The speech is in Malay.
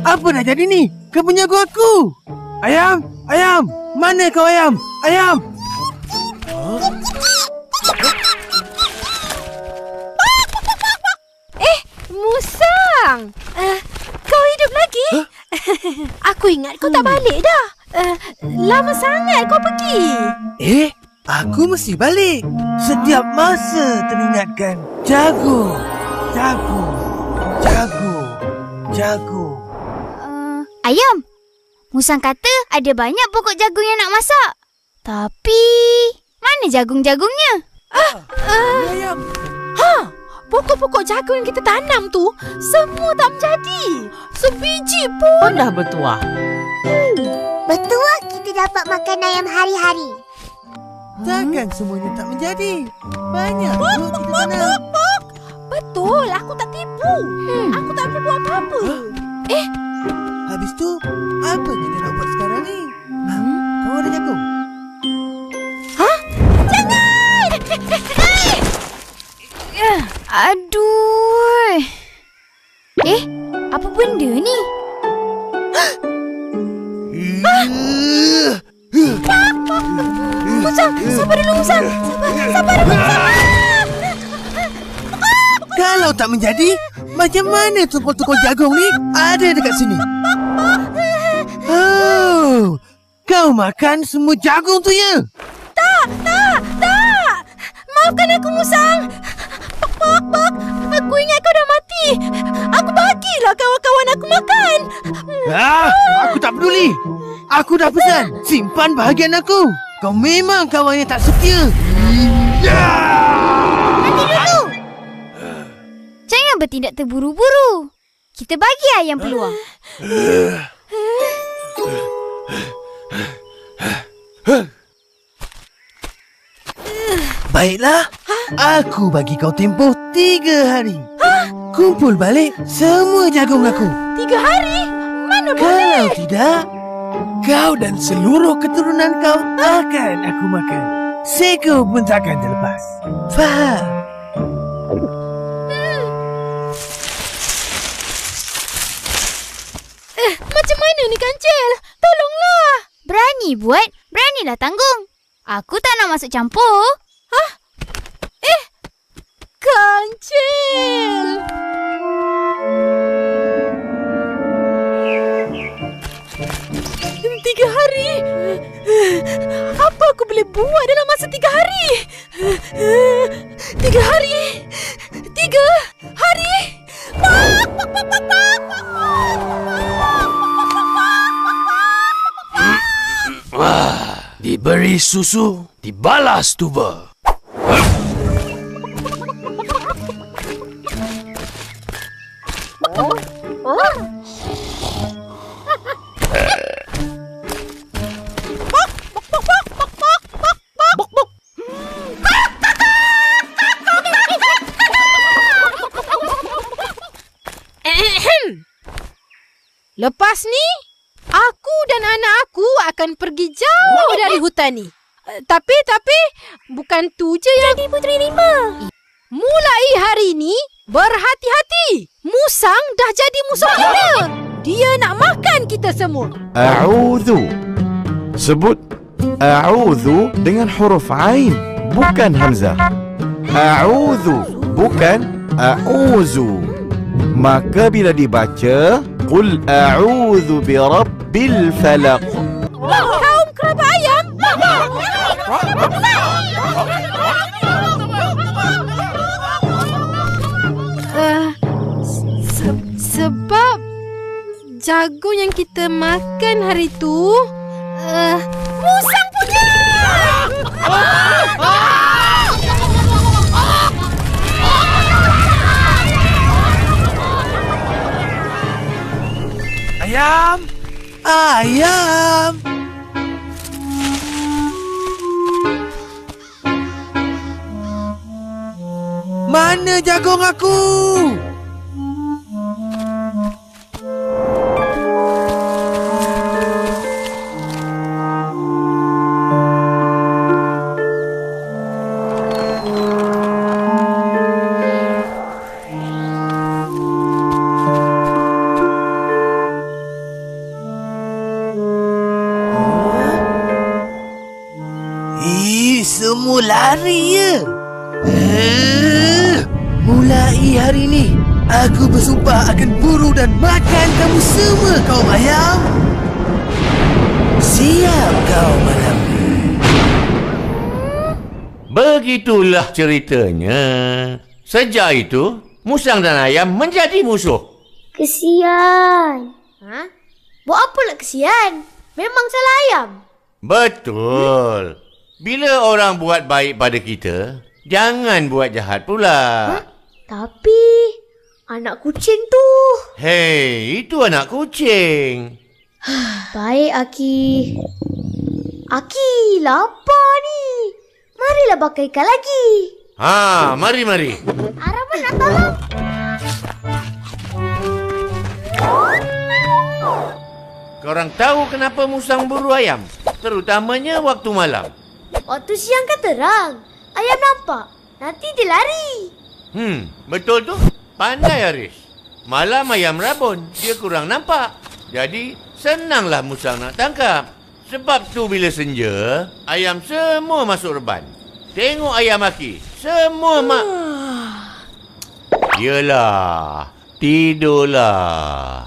Apa dah jadi ni? Kebun jagung aku. Ayam, ayam. Mana kau ayam? Ayam. Musang. Kau hidup lagi? Huh? Aku ingat kau tak balik dah. Lama sangat kau pergi. Aku mesti balik. Setiap masa teringatkan jagung, jagung, jagung, jagung. Ayam, Musang kata ada banyak pokok jagung yang nak masak. Tapi, mana jagung-jagungnya? Ayam. Pokok-pokok jagung yang kita tanam tu semua tak menjadi. Sebiji pun dah bertuah. Betul kita dapat makan ayam hari-hari. Takkan semuanya tak menjadi. Banyak pun kita tanam. Betul, aku tak tipu. Aku tak boleh buat apa-apa. Habis tu, apa kita nak buat sekarang ni? Kau ada jagung? Aduh. Apa benda ni? Musang, sabar dulu Musang. Sabar dulu Musang. Kalau tak menjadi, macam mana tokol-tokol jagung ni ada dekat sini? Oh, kau makan semua jagung tu ya? Tak. Maafkan aku Musang. Pak. Aku ingat kau dah mati. Aku bagilah kawan-kawan aku makan. Aku tak peduli. Aku dah pesan, simpan bahagian aku. Kau memang kawan yang tak setia. Nanti dulu. Jangan bertindak terburu-buru. Kita bagi ayam peluang. Baiklah, aku bagi kau tempoh 3 hari. Kumpul balik semua jagung aku. 3 hari? Mana boleh? Kalau tidak, kau dan seluruh keturunan kau akan aku makan. Seko pun takkan terlepas. Faham? Macam mana ni Kancil? Tolonglah. Berani buat, beranilah tanggung. Aku tak nak masuk campur. Kancil. 3 hari. Apa aku boleh buat dalam masa 3 hari? 3 hari. 3 hari. Diberi susu, dibalas tuba. Lepas ni, aku dan anak aku akan pergi jauh dari hutan ni. Tapi, bukan tu je yang... Jadi Puteri Rimba. Mulai hari ni, berhati-hati. Musang dah jadi musuh kita. Dia nak makan kita semua. A'udhu. Sebut a'udhu dengan huruf Ain, bukan Hamzah. A'udhu, bukan a'uzu. Maka bila dibaca, Qul a'udhu bi rabbil falaq. Kaum keraba ayam. Sebab jagung yang kita makan hari tu musang punya. Ayam! Ayam! Mana jagung aku? berlari ya. Mulai hari ini, aku bersumpah akan buru dan makan kamu semua, kaum ayam. Siap kau malam ni. Begitulah ceritanya. Sejak itu, musang dan ayam menjadi musuh. Kesian. Buat apa nak kesian? Memang salah ayam. Betul. Bila orang buat baik pada kita, jangan buat jahat pula. Tapi anak kucing tu. Hei, itu anak kucing. Baik, Aki. Aki, lapar ni. Marilah bakar ikan lagi. Mari. Araman nak tolong. Korang tahu kenapa musang buru ayam? Terutamanya waktu malam. Waktu siang kan terang. Ayam nampak. Nanti dia lari. Betul tu. Pandai Haris. Malam ayam rabun, dia kurang nampak. Jadi, senanglah musang nak tangkap. Sebab tu bila senja, ayam semua masuk reban. Tengok ayam Aki. Semua mak. Yelah. Tidurlah.